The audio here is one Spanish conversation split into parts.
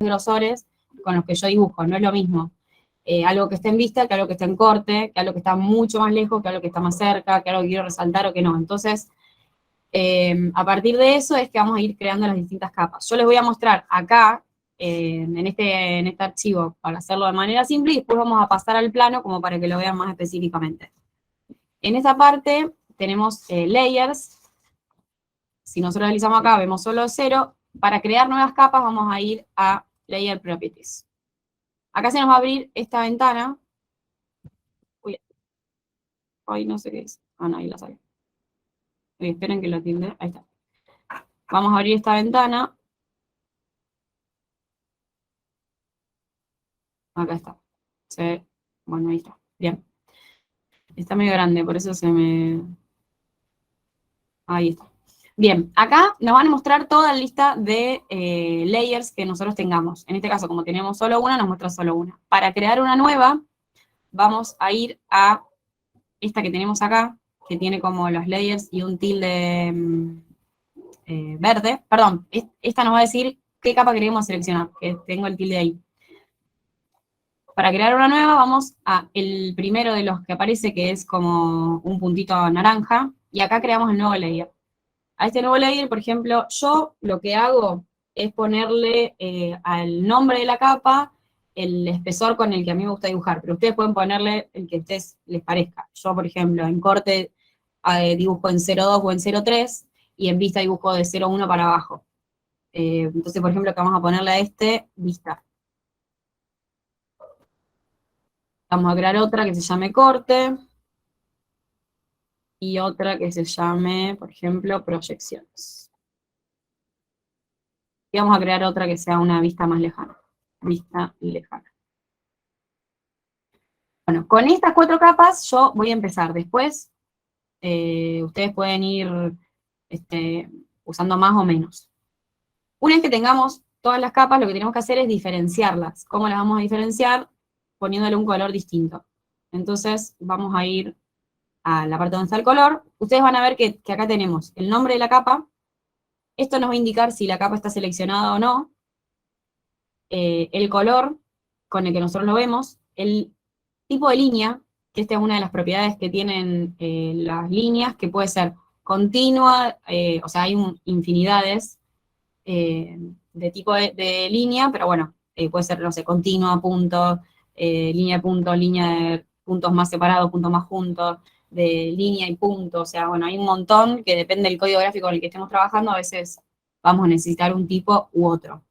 grosores con los que yo dibujo, no es lo mismo. Algo que esté en vista que algo que esté en corte, que algo que está mucho más lejos, que algo que está más cerca, que algo que quiero resaltar o que no. Entonces, a partir de eso es que vamos a ir creando las distintas capas. Yo les voy a mostrar acá, en este archivo, para hacerlo de manera simple, y después vamos a pasar al plano como para que lo vean más específicamente. En esta parte tenemos layers. Si nosotros deslizamos acá, vemos solo 0. Para crear nuevas capas vamos a ir a Layer Properties. Acá se nos va a abrir esta ventana. Uy, ay, no sé qué es. Ah, no, ahí la saqué. Esperen que lo tilde. Ahí está. Vamos a abrir esta ventana. Acá está. Bueno, ahí está. Bien. Está medio grande, por eso se me... Ahí está. Bien, acá nos van a mostrar toda la lista de layers que nosotros tengamos. En este caso, como tenemos solo una, nos muestra solo una. Para crear una nueva, vamos a ir a esta que tenemos acá, que tiene como los layers y un tilde verde. Perdón, esta nos va a decir qué capa queremos seleccionar, que tengo el tilde ahí. Para crear una nueva vamos a el primero de los que aparece, que es como un puntito naranja, y acá creamos el nuevo layer. A este nuevo layer, por ejemplo, yo lo que hago es ponerle al nombre de la capa el espesor con el que a mí me gusta dibujar, pero ustedes pueden ponerle el que a ustedes les parezca. Yo, por ejemplo, en corte dibujo en 0,2 o en 0,3, y en vista dibujo de 0,1 para abajo. Entonces, por ejemplo, que vamos a ponerle a este, vista. Vamos a crear otra que se llame corte, y otra que se llame, por ejemplo, proyecciones. Y vamos a crear otra que sea una vista más lejana. Vista lejana. Bueno, con estas 4 capas yo voy a empezar. Después, ustedes pueden ir usando más o menos. Una vez que tengamos todas las capas, lo que tenemos que hacer es diferenciarlas. ¿Cómo las vamos a diferenciar? Poniéndole un color distinto. Entonces, vamos a ir a la parte donde está el color. Ustedes van a ver que acá tenemos el nombre de la capa. Esto nos va a indicar si la capa está seleccionada o no. El color con el que nosotros lo vemos. El tipo de línea, que esta es una de las propiedades que tienen las líneas, que puede ser continua, o sea, hay infinidades de tipo de línea, pero bueno, puede ser, no sé, continua, punto, línea de puntos más separados, puntos más juntos, de línea y punto, o sea, bueno, hay un montón que depende del código gráfico con el que estemos trabajando, a veces vamos a necesitar un tipo u otro.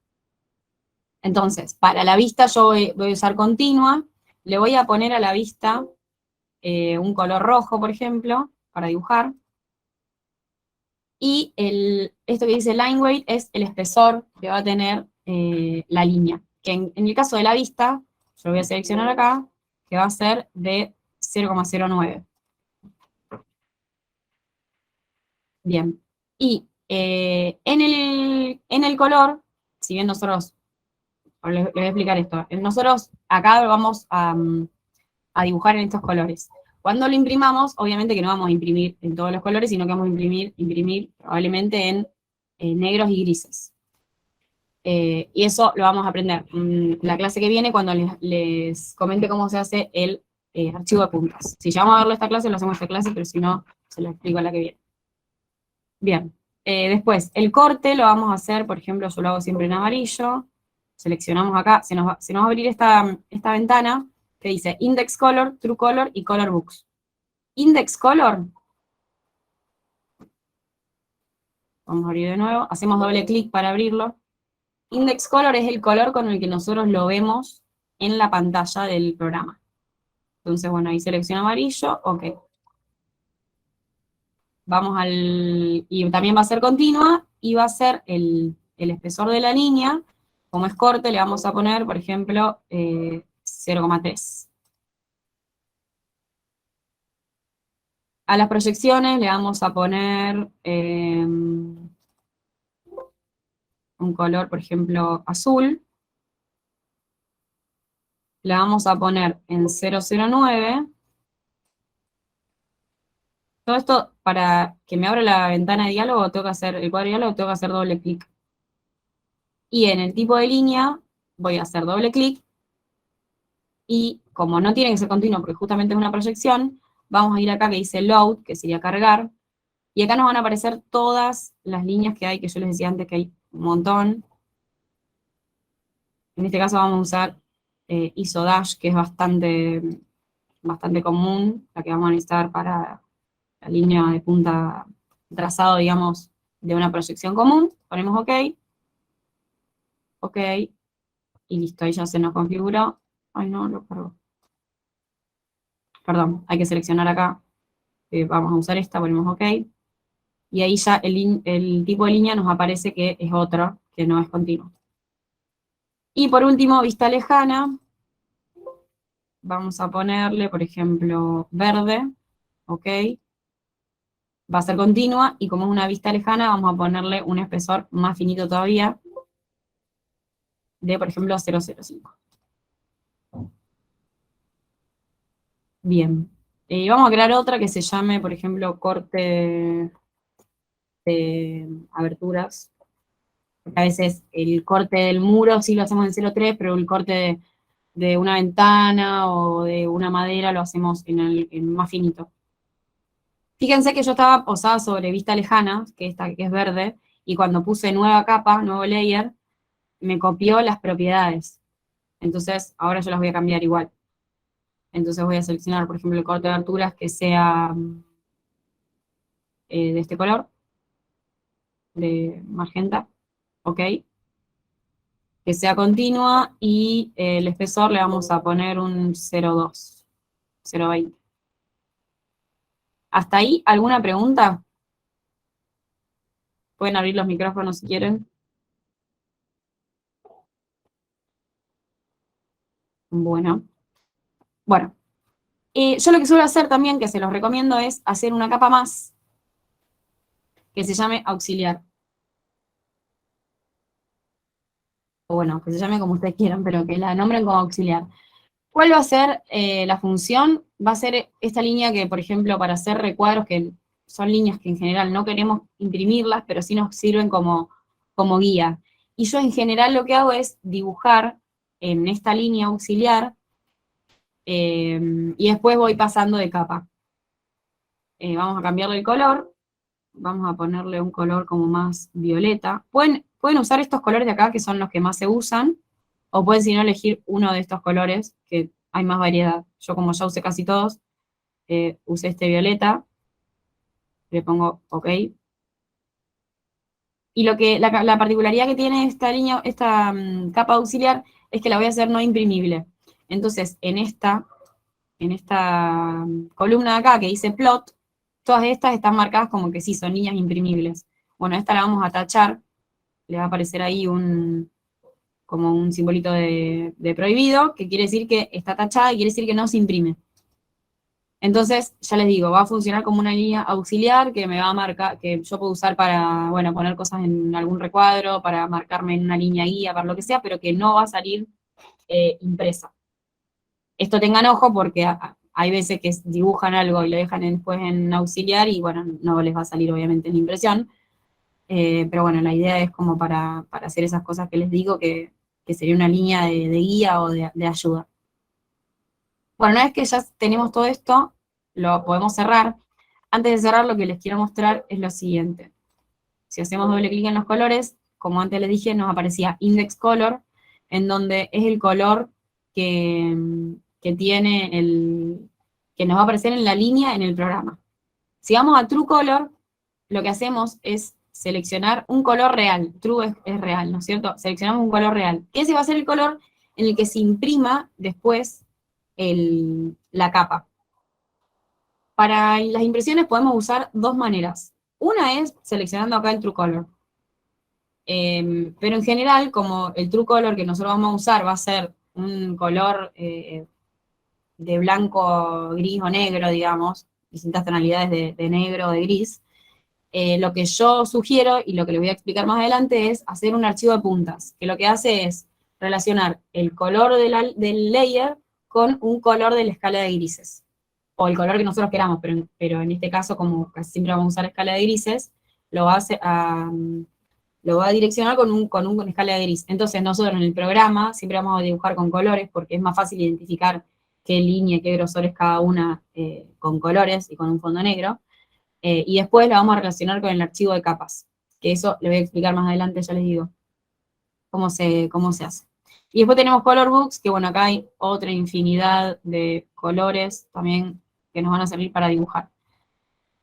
Entonces, para la vista yo voy a usar continua, le voy a poner a la vista un color rojo, por ejemplo, para dibujar. Y esto que dice line weight es el espesor que va a tener la línea. Que en el caso de la vista, yo voy a seleccionar acá, que va a ser de 0,09. Bien. Y en el color, si bien nosotros, les voy a explicar esto, nosotros acá vamos a dibujar en estos colores. Cuando lo imprimamos, obviamente que no vamos a imprimir en todos los colores, sino que vamos a imprimir probablemente en negros y grises. Y eso lo vamos a aprender en la clase que viene cuando les comente cómo se hace el archivo de puntas. Si llegamos a verlo esta clase, lo hacemos esta clase, pero si no, se lo explico a la que viene. Bien, después, el corte lo vamos a hacer, por ejemplo, yo lo hago siempre en amarillo. Seleccionamos acá, se nos va a abrir esta ventana que dice Index Color, True Color y Color Books. Index Color, vamos a abrir de nuevo, hacemos doble clic para abrirlo. Index Color es el color con el que nosotros lo vemos en la pantalla del programa. Entonces, bueno, ahí selecciono amarillo, ok. Vamos y también va a ser continua, y va a ser el espesor de la línea. Como es corte, le vamos a poner, por ejemplo, 0,3. A las proyecciones le vamos a poner un color, por ejemplo, azul. Le vamos a poner en 0,09. Todo esto, para que me abra la ventana de diálogo, tengo que hacer, el cuadro de diálogo, tengo que hacer doble clic. Y en el tipo de línea, voy a hacer doble clic, y como no tiene que ser continuo porque justamente es una proyección, vamos a ir acá que dice load, que sería cargar, y acá nos van a aparecer todas las líneas que hay, que yo les decía antes que hay un montón. En este caso vamos a usar ISO Dash, que es bastante común, la que vamos a necesitar para la línea de punta trazado, digamos, de una proyección común. Ponemos OK, OK, y listo, ahí ya se nos configuró. Ay, no, lo cargo. Perdón, hay que seleccionar acá. Vamos a usar esta, ponemos OK. Y ahí ya el tipo de línea nos aparece que es otro, que no es continuo. Y por último, vista lejana. Vamos a ponerle, por ejemplo, verde. OK. Va a ser continua, y como es una vista lejana, vamos a ponerle un espesor más finito todavía, de, por ejemplo, 0,05. Bien. Vamos a crear otra que se llame, por ejemplo, corte de aberturas. Porque a veces el corte del muro sí lo hacemos en 0,3, pero el corte de una ventana o de una madera lo hacemos en más finito. Fíjense que yo estaba posada sobre vista lejana, que esta que es verde, y cuando puse nueva capa, nuevo layer, me copió las propiedades. Entonces, ahora yo las voy a cambiar igual. Entonces voy a seleccionar, por ejemplo, el corte de aberturas que sea de este color, de magenta, ok, que sea continua, y el espesor le vamos a poner un 0,2, 0,20. ¿Hasta ahí alguna pregunta? Pueden abrir los micrófonos si quieren. Bueno, yo lo que suelo hacer también, que se los recomiendo, es hacer una capa más que se llame auxiliar. O bueno, que se llame como ustedes quieran, pero que la nombren como auxiliar. ¿Cuál va a ser la función? Va a ser esta línea que, por ejemplo, para hacer recuadros, que son líneas que en general no queremos imprimirlas, pero sí nos sirven como guía. Y yo en general lo que hago es dibujar en esta línea auxiliar, y después voy pasando de capa. Vamos a cambiarle el color, vamos a ponerle un color como más violeta. Pueden usar estos colores de acá, que son los que más se usan, o pueden, si no, elegir uno de estos colores, que hay más variedad. Yo, como ya usé casi todos, usé este violeta, le pongo OK. Y la particularidad que tiene esta línea, esta capa auxiliar, es que la voy a hacer no imprimible. Entonces, en esta columna de acá que dice plot, todas estas están marcadas como que sí, son líneas imprimibles. Bueno, esta la vamos a tachar, le va a aparecer ahí como un simbolito de prohibido, que quiere decir que está tachada y quiere decir que no se imprime. Entonces, ya les digo, va a funcionar como una línea auxiliar que me va a marcar, que yo puedo usar para, bueno, poner cosas en algún recuadro, para marcarme en una línea guía, para lo que sea, pero que no va a salir impresa. Esto tengan ojo porque hay veces que dibujan algo y lo dejan después en auxiliar y, bueno, no les va a salir obviamente en impresión. Pero bueno, la idea es como para hacer esas cosas que les digo, que sería una línea de guía o de ayuda. Bueno, una vez que ya tenemos todo esto, lo podemos cerrar. Antes de cerrar, lo que les quiero mostrar es lo siguiente. Si hacemos doble clic en los colores, como antes les dije, nos aparecía Index Color, en donde es el color que tiene que nos va a aparecer en la línea en el programa. Si vamos a True Color, lo que hacemos es seleccionar un color real. True es real, ¿no es cierto? Seleccionamos un color real. Ese va a ser el color en el que se imprima después la capa. Para las impresiones podemos usar dos maneras. Una es seleccionando acá el True Color. Pero en general, como el True Color que nosotros vamos a usar va a ser un color de blanco, gris o negro, digamos, distintas tonalidades de negro o de gris, lo que yo sugiero, y lo que les voy a explicar más adelante, es hacer un archivo de puntas, que lo que hace es relacionar el color del layer con un color de la escala de grises, o el color que nosotros queramos, pero en este caso, como casi siempre vamos a usar escala de grises, lo va lo va a direccionar con escala de gris. Entonces nosotros en el programa siempre vamos a dibujar con colores porque es más fácil identificar qué línea, qué grosor es cada una con colores y con un fondo negro. Y después la vamos a relacionar con el archivo de capas, que eso le voy a explicar más adelante, ya les digo cómo se hace. Y después tenemos Color Books, que bueno, acá hay otra infinidad de colores también que nos van a servir para dibujar.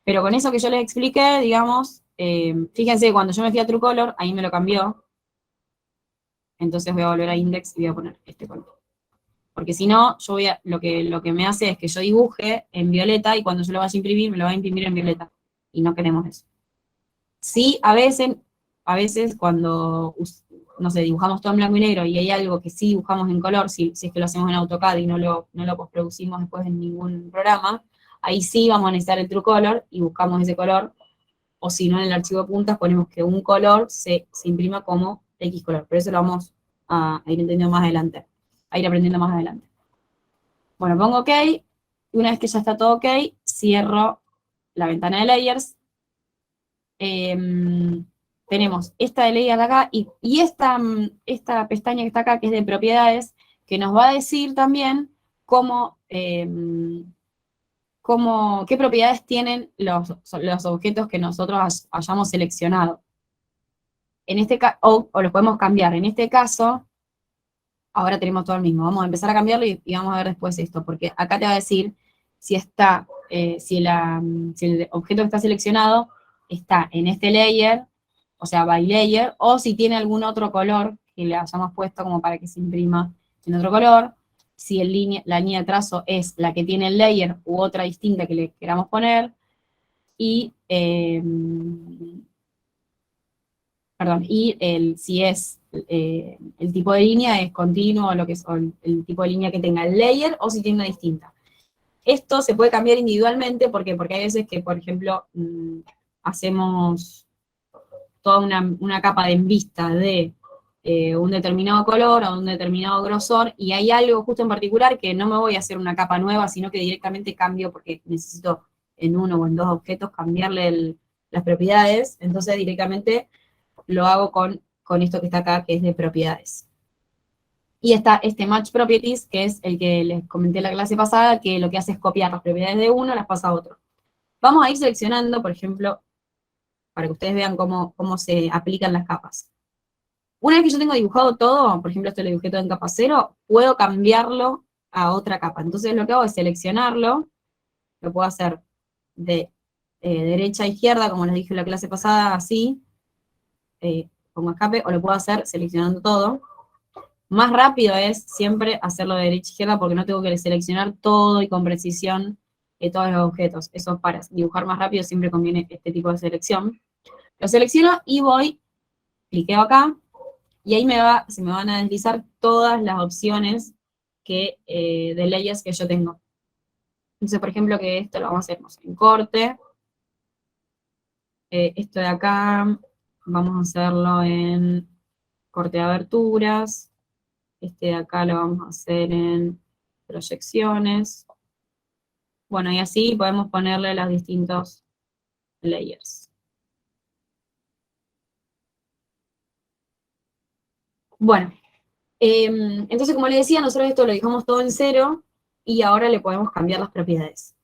Pero con eso que yo les expliqué, digamos, fíjense que cuando yo me fui a Truecolor, ahí me lo cambió. Entonces voy a volver a Index y voy a poner este color. Porque si no, yo lo que me hace es que yo dibuje en violeta y cuando yo lo vaya a imprimir, me lo va a imprimir en violeta. Y no queremos eso. Sí, a veces cuando, no sé, dibujamos todo en blanco y negro y hay algo que sí dibujamos en color, si es que lo hacemos en AutoCAD y no lo postproducimos después en ningún programa, ahí sí vamos a necesitar el TrueColor y buscamos ese color, o si no en el archivo de puntas ponemos que un color se imprima como X color, pero eso lo vamos a ir entendiendo más adelante, a ir aprendiendo más adelante. Bueno, pongo OK, y una vez que ya está todo OK, cierro la ventana de Layers. Tenemos esta de layer de acá y esta pestaña que está acá, que es de propiedades, que nos va a decir también qué propiedades tienen los objetos que nosotros hayamos seleccionado. En este o los podemos cambiar. En este caso, ahora tenemos todo el mismo. Vamos a empezar a cambiarlo y vamos a ver después esto, porque acá te va a decir si el objeto que está seleccionado está en este layer, o sea, by layer, o si tiene algún otro color que le hayamos puesto como para que se imprima en otro color, si la línea de trazo es la que tiene el layer u otra distinta que le queramos poner, y, si es el tipo de línea es continuo, o el tipo de línea que tenga el layer, o si tiene una distinta. Esto se puede cambiar individualmente, porque hay veces que, por ejemplo, hacemos toda una capa de envista de un determinado color o un determinado grosor, y hay algo justo en particular que no me voy a hacer una capa nueva, sino que directamente cambio porque necesito en uno o en dos objetos cambiarle las propiedades, entonces directamente lo hago con esto que está acá, que es de propiedades. Y está este Match Properties, que es el que les comenté en la clase pasada, que lo que hace es copiar las propiedades de uno, las pasa a otro. Vamos a ir seleccionando, por ejemplo, para que ustedes vean cómo se aplican las capas. Una vez que yo tengo dibujado todo, por ejemplo, esto lo dibujé todo en capa 0, puedo cambiarlo a otra capa. Entonces lo que hago es seleccionarlo, lo puedo hacer de derecha a izquierda, como les dije en la clase pasada, así, pongo escape, o lo puedo hacer seleccionando todo. Más rápido es siempre hacerlo de derecha a izquierda porque no tengo que seleccionar todo y con precisión todos los objetos. Eso para dibujar más rápido siempre conviene este tipo de selección. Lo selecciono y cliqueo acá, y ahí se me van a deslizar todas las opciones de layers que yo tengo. Entonces, por ejemplo, que esto lo vamos a hacer en corte. Esto de acá, vamos a hacerlo en corte de aberturas. Este de acá lo vamos a hacer en proyecciones. Bueno, y así podemos ponerle los distintos layers. Bueno, entonces como les decía, nosotros esto lo dejamos todo en 0 y ahora le podemos cambiar las propiedades.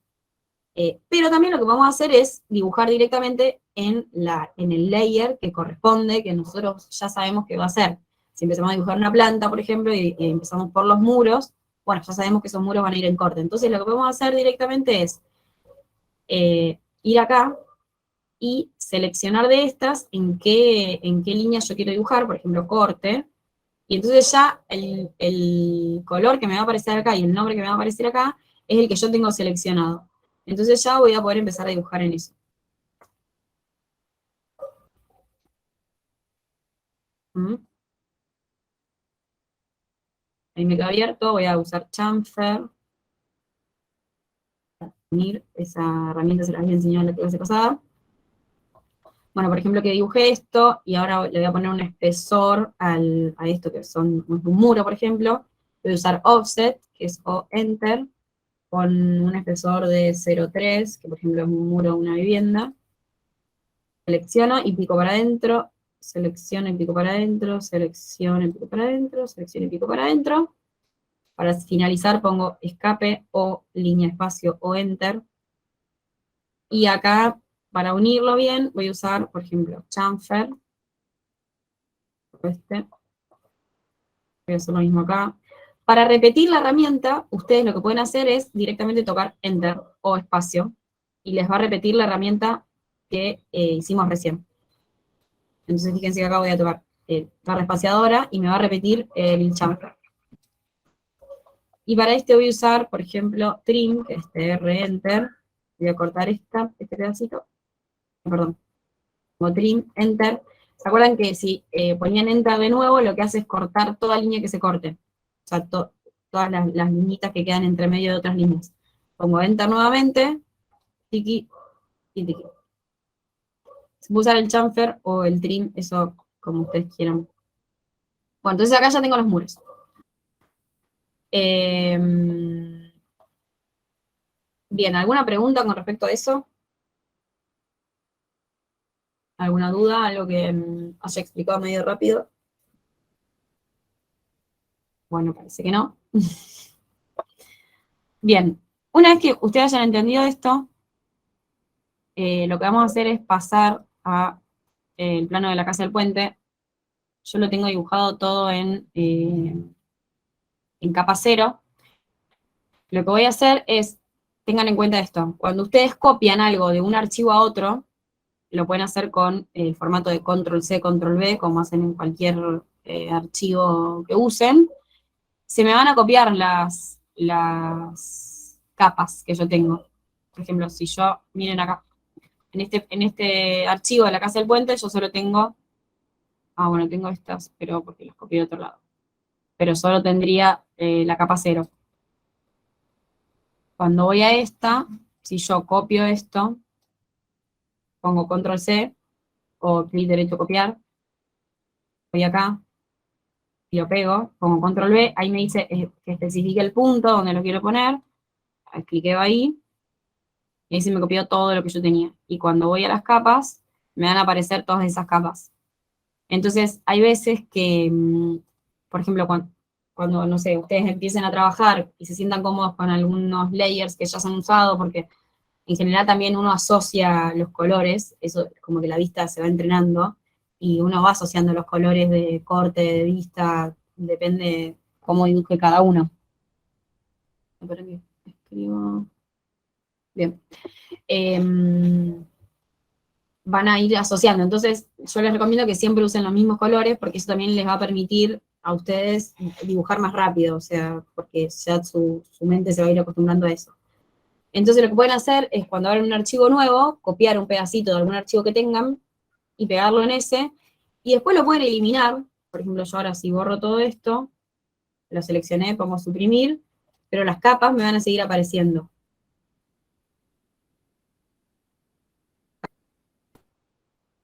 Pero también lo que vamos a hacer es dibujar directamente en el layer que corresponde, que nosotros ya sabemos que va a ser. Si empezamos a dibujar una planta, por ejemplo, y empezamos por los muros, bueno, ya sabemos que esos muros van a ir en corte. Entonces lo que podemos hacer directamente es ir acá y seleccionar de estas en qué línea yo quiero dibujar, por ejemplo, corte, y entonces ya el color que me va a aparecer acá y el nombre que me va a aparecer acá es el que yo tengo seleccionado. Entonces ya voy a poder empezar a dibujar en eso. Ahí me queda abierto, voy a usar chamfer. Para unir esa herramienta, se la había enseñado en la clase pasada. Bueno, por ejemplo, que dibujé esto, y ahora le voy a poner un espesor a esto, que son un muro, por ejemplo. Voy a usar offset, que es O enter, con un espesor de 0,3, que por ejemplo es un muro o una vivienda. Selecciono y pico para adentro, selección y pico para adentro, selección y pico para adentro, selección y pico para adentro. Para finalizar pongo escape o línea espacio o enter. Y acá, para unirlo bien, voy a usar, por ejemplo, chamfer. Voy a hacer lo mismo acá. Para repetir la herramienta, ustedes lo que pueden hacer es directamente tocar enter o espacio. Y les va a repetir la herramienta que hicimos recién. Entonces fíjense que acá voy a tocar barra espaciadora y me va a repetir el chamfer. Y para este voy a usar, por ejemplo, trim, que es enter. Voy a cortar este pedacito. Perdón. Como trim, enter. ¿Se acuerdan que si ponían enter de nuevo, lo que hace es cortar toda línea que se corte? O sea, todas las linitas que quedan entre medio de otras líneas. Pongo enter nuevamente, tiki y tiki. Se puede usar el chamfer o el trim, eso como ustedes quieran. Bueno, entonces acá ya tengo los muros. Bien, ¿alguna pregunta con respecto a eso? ¿Alguna duda? ¿Algo que haya explicado medio rápido? Bueno, parece que no. Bien, una vez que ustedes hayan entendido esto, lo que vamos a hacer es pasar a el plano de la casa del puente. Yo lo tengo dibujado todo en capa cero. Lo que voy a hacer es, tengan en cuenta esto, cuando ustedes copian algo de un archivo a otro, lo pueden hacer con el formato de control C, control V, como hacen en cualquier archivo que usen. Se me van a copiar las capas que yo tengo. Por ejemplo, si yo, miren acá, en este archivo de la casa del puente, yo solo tengo, bueno, tengo estas, pero porque las copié de otro lado. Pero solo tendría la capa cero. Cuando voy a esta, si yo copio esto, pongo control C, o clic derecho copiar, voy acá, y lo pego, pongo control V, ahí me dice que especifique el punto donde lo quiero poner, cliqueo ahí, y ahí se me copió todo lo que yo tenía. Y cuando voy a las capas, me van a aparecer todas esas capas. Entonces, hay veces que, por ejemplo, cuando, no sé, ustedes empiecen a trabajar y se sientan cómodos con algunos layers que ya se han usado, porque en general también uno asocia los colores, eso como que la vista se va entrenando, y uno va asociando los colores de corte, de vista, depende cómo dibuje cada uno. Espera que escribo. Bien. Van a ir asociando. Entonces, yo les recomiendo que siempre usen los mismos colores, porque eso también les va a permitir a ustedes dibujar más rápido, o sea, porque ya su mente se va a ir acostumbrando a eso. Entonces, lo que pueden hacer es, cuando abran un archivo nuevo, copiar un pedacito de algún archivo que tengan y pegarlo en ese, y después lo pueden eliminar. Por ejemplo, yo ahora si borro todo esto, lo seleccioné, pongo suprimir, pero las capas me van a seguir apareciendo.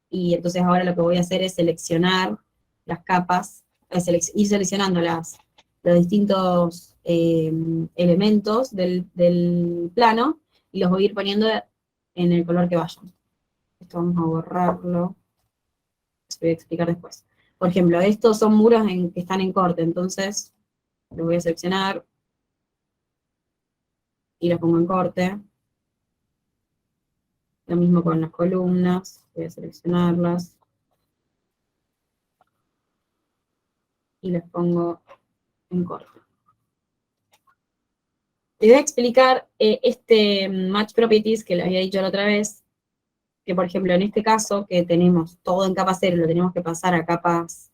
Y entonces ahora lo que voy a hacer es seleccionar las capas, ir seleccionando los distintos elementos del plano, y los voy a ir poniendo en el color que vayan. Esto vamos a borrarlo, les voy a explicar después. Por ejemplo, estos son muros que están en corte, entonces los voy a seleccionar y los pongo en corte. Lo mismo con las columnas, voy a seleccionarlas y las pongo en corte. Les voy a explicar este Match Properties que les había dicho la otra vez, que por ejemplo en este caso, que tenemos todo en capa cero, lo tenemos que pasar a capas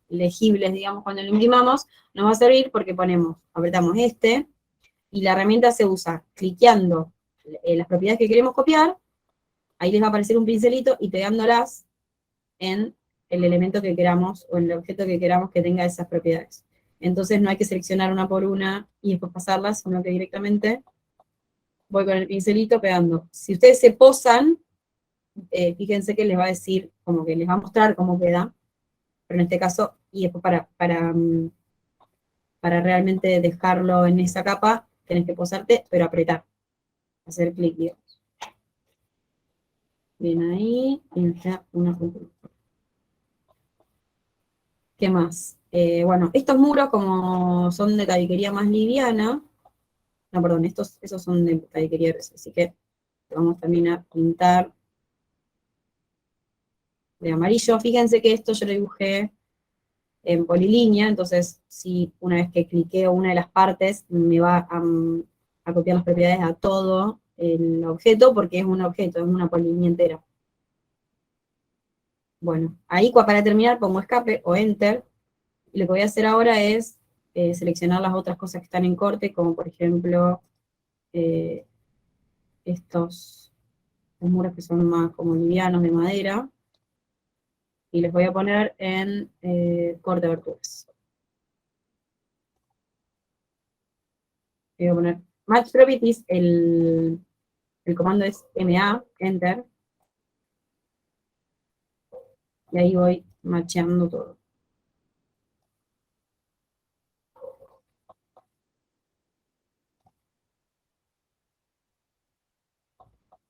legibles, digamos, cuando lo imprimamos, nos va a servir porque apretamos y la herramienta se usa cliqueando las propiedades que queremos copiar, ahí les va a aparecer un pincelito y pegándolas en el elemento que queramos o en el objeto que queramos que tenga esas propiedades. Entonces no hay que seleccionar una por una y después pasarlas, sino que directamente voy con el pincelito pegando. Si ustedes se posan, fíjense que les va a decir, como que les va a mostrar cómo queda, pero en este caso, y después para realmente dejarlo en esa capa, tenés que posarte, pero apretar, hacer clic, digamos. Bien ahí, y nos queda una punta. ¿Qué más? Bueno, estos muros, como son de tabiquería más liviana, no, perdón, esos son de tabiquería gruesa, así que vamos también a pintar de amarillo. Fíjense que esto yo lo dibujé en polilínea, entonces si una vez que cliqueo una de las partes, me va a copiar las propiedades a todo el objeto, porque es un objeto, es una polilínea entera. Bueno, ahí para terminar pongo escape o enter, y lo que voy a hacer ahora es seleccionar las otras cosas que están en corte, como por ejemplo eh, estos muros que son más como livianos de madera, y les voy a poner en corte aberturas. Voy a poner Match Properties, el comando es MA, Enter, y ahí voy macheando todo.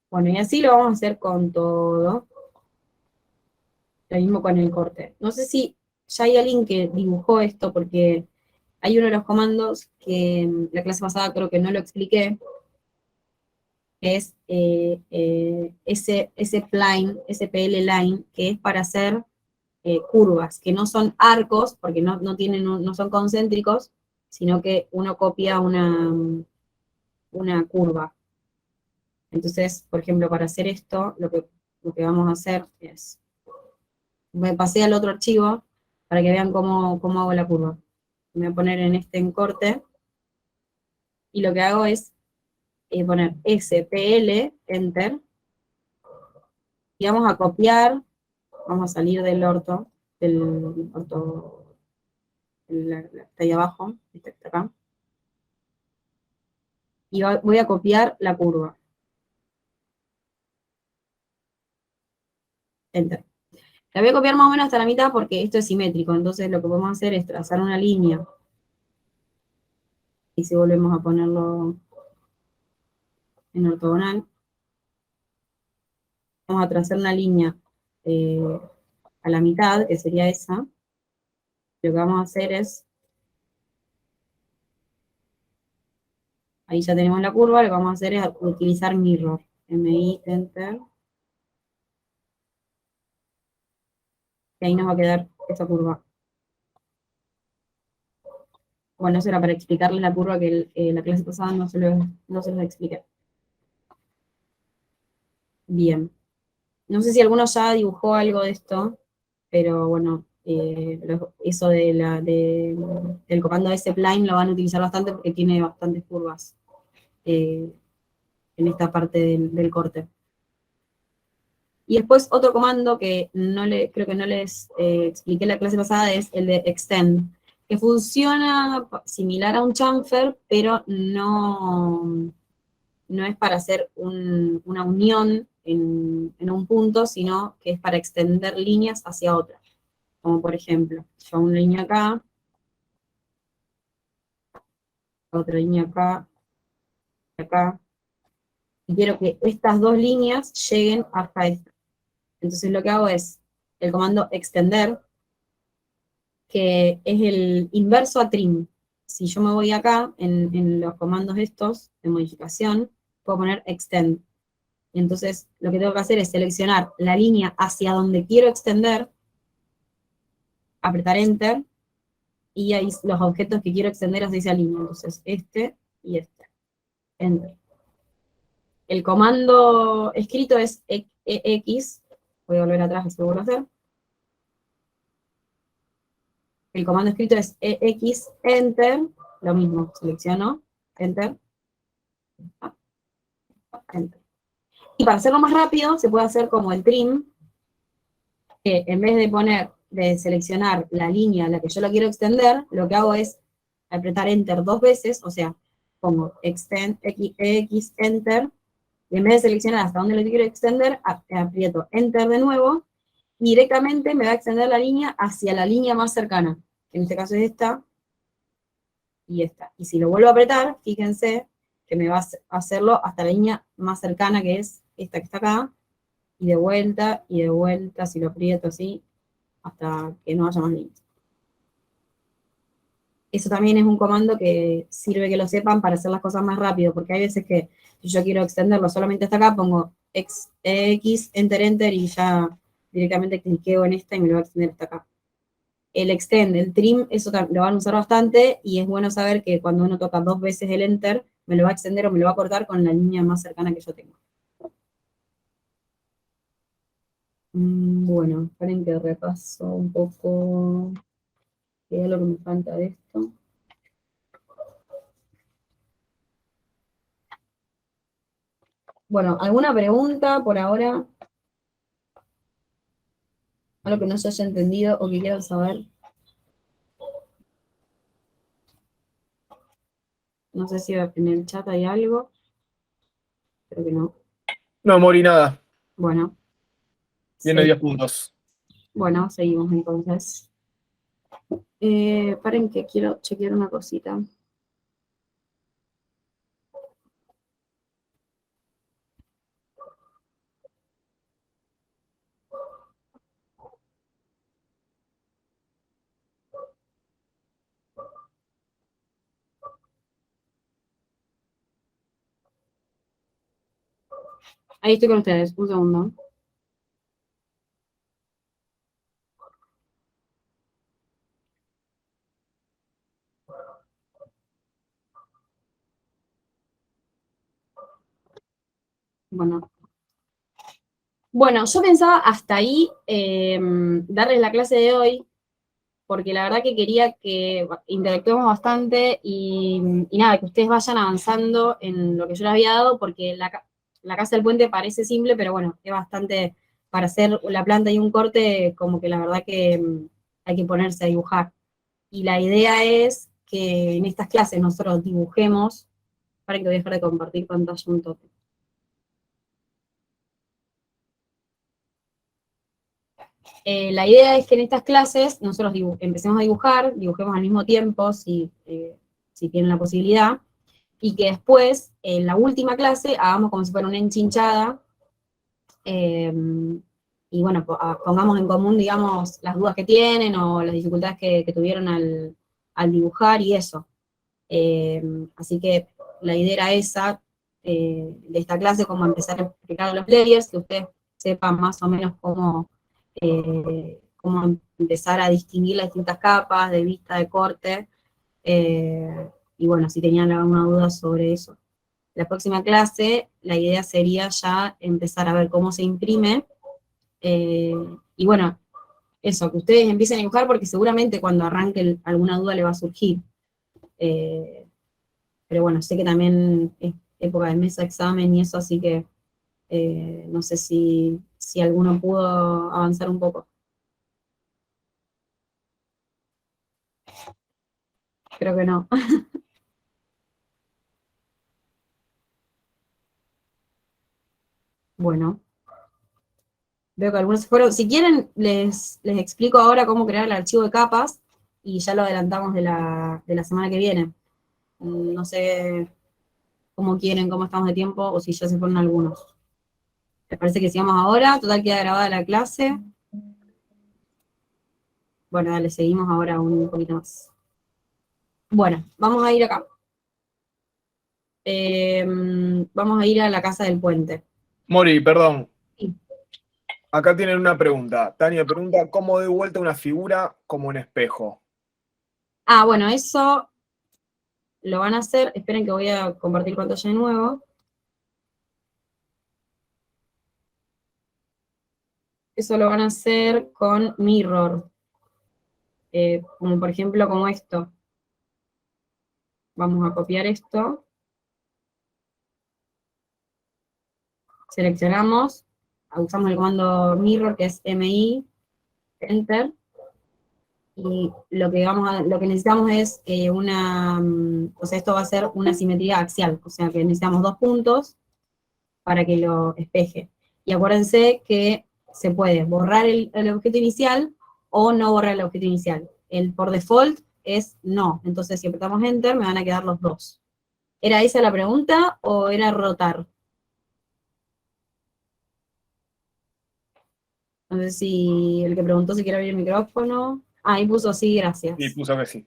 Bueno, y así lo vamos a hacer con todo. Lo mismo con el corte. No sé si ya hay alguien que dibujó esto, porque hay uno de los comandos que la clase pasada creo que no lo expliqué, que es spline, SPL line, que es para hacer curvas, que no son arcos, porque no son concéntricos, sino que uno copia una curva. Entonces, por ejemplo, para hacer esto, lo que vamos a hacer es, me pasé al otro archivo para que vean cómo hago la curva. Me voy a poner en este en corte, y lo que hago es poner SPL, Enter, y vamos a copiar, vamos a salir del orto, la que está ahí abajo, esta que está acá, y voy a copiar la curva. Enter. La voy a copiar más o menos hasta la mitad porque esto es simétrico, entonces lo que podemos hacer es trazar una línea, y si volvemos a ponerlo en ortogonal, vamos a trazar una línea eh, a la mitad, que sería esa. Lo que vamos a hacer es, ahí ya tenemos la curva, lo que vamos a hacer es utilizar mirror. MI, Enter, y ahí nos va a quedar esta curva. Bueno, eso era para explicarles la curva que la clase pasada no se los expliqué. Bien. No sé si alguno ya dibujó algo de esto, pero bueno, eso del comando spline lo van a utilizar bastante porque tiene bastantes curvas eh, en esta parte del corte. Y después otro comando que creo que no les expliqué en la clase pasada es el de extend, que funciona similar a un chamfer, pero no es para hacer una unión en un punto, sino que es para extender líneas hacia otras. Como por ejemplo, yo una línea acá, otra línea acá, acá, y quiero que estas dos líneas lleguen hasta esta. Entonces lo que hago es el comando extender, que es el inverso a trim. Si yo me voy acá, en los comandos estos de modificación, puedo poner extend. Y entonces lo que tengo que hacer es seleccionar la línea hacia donde quiero extender, apretar Enter, y ahí los objetos que quiero extender hacia esa línea. Entonces este y este. Enter. El comando escrito es X, voy a volver atrás, así lo vuelvo a hacer. El comando escrito es EX, Enter, lo mismo, selecciono, Enter, Enter. Y para hacerlo más rápido, se puede hacer como el trim, que en vez de seleccionar la línea a la que yo la quiero extender, lo que hago es apretar Enter dos veces, o sea, pongo Extend, X, Enter, y en vez de seleccionar hasta dónde lo quiero extender, aprieto Enter de nuevo, y directamente me va a extender la línea hacia la línea más cercana, que en este caso es esta, y esta. Y si lo vuelvo a apretar, fíjense que me va a hacerlo hasta la línea más cercana, que es esta que está acá, y de vuelta, si lo aprieto así, hasta que no haya más líneas. eso también es un comando que sirve que lo sepan para hacer las cosas más rápido, porque hay veces que si yo quiero extenderlo solamente hasta acá, pongo X, Enter, Enter, y ya directamente cliqueo en esta y me lo va a extender hasta acá. El extend, el trim, eso lo van a usar bastante, y es bueno saber que cuando uno toca 2 veces el Enter, me lo va a extender o me lo va a cortar con la línea más cercana que yo tengo. Bueno, esperen que repaso un poco qué es lo que me falta de esto. Bueno, ¿alguna pregunta por ahora? ¿Algo que no se haya entendido o que quieran saber? No sé si en el chat hay algo. Creo que no. No, Mori, nada. Bueno. Tiene 10 puntos. Bueno, seguimos entonces. Paren que quiero chequear una cosita. Ahí estoy con ustedes, un segundo. Bueno, yo pensaba hasta ahí darles la clase de hoy, porque la verdad que quería que interactuemos bastante y nada, que ustedes vayan avanzando en lo que yo les había dado, porque la casa del puente parece simple, pero bueno, es bastante, para hacer la planta y un corte, como que la verdad que hay que ponerse a dibujar. Y la idea es que en estas clases nosotros dibujemos, para que voy a dejar de compartir pantalla un toque. La idea es que en estas clases nosotros empecemos a dibujar, dibujemos al mismo tiempo, si tienen la posibilidad, y que después, en la última clase, hagamos como si fuera una enchinchada, eh, y bueno, pongamos en común, digamos, las dudas que tienen o las dificultades que tuvieron al dibujar y eso. Así que la idea era esa, de esta clase, como empezar a explicar a los players, que ustedes sepan más o menos cómo empezar a distinguir las distintas capas de vista, de corte, y bueno, si tenían alguna duda sobre eso. La próxima clase, la idea sería ya empezar a ver cómo se imprime, eh, y bueno, eso, que ustedes empiecen a dibujar, porque seguramente cuando arranquen alguna duda le va a surgir. Eh, pero bueno, sé que también es época de mesa, examen y eso, así que no sé si alguno pudo avanzar un poco. Creo que no. Bueno, veo que algunos se fueron. Si quieren, les explico ahora cómo crear el archivo de capas y ya lo adelantamos de la semana que viene. No sé cómo quieren, cómo estamos de tiempo, o si ya se fueron algunos. ¿Les parece que sigamos ahora? Total, queda grabada la clase. Bueno, dale, seguimos ahora un poquito más. Bueno, vamos a ir acá. Vamos a ir a la casa del puente. Mori, perdón. Sí. Acá tienen una pregunta. Tania pregunta, ¿cómo doy vuelta una figura como en espejo? Bueno, eso lo van a hacer. Esperen que voy a compartir pantalla de nuevo. Eso lo van a hacer con Mirror. Como por ejemplo, como esto. Vamos a copiar esto. Seleccionamos. Usamos el comando Mirror, que es MI, Enter. Y lo que necesitamos es o sea, esto va a ser una simetría axial, o sea que necesitamos 2 puntos para que lo espeje. Y acuérdense que se puede borrar el objeto inicial o no borrar el objeto inicial. El por default es no, entonces si apretamos Enter me van a quedar los dos. ¿Era esa la pregunta o era rotar? No sé si el que preguntó si quiere abrir el micrófono. Ahí puso sí, Y gracias. puso que sí.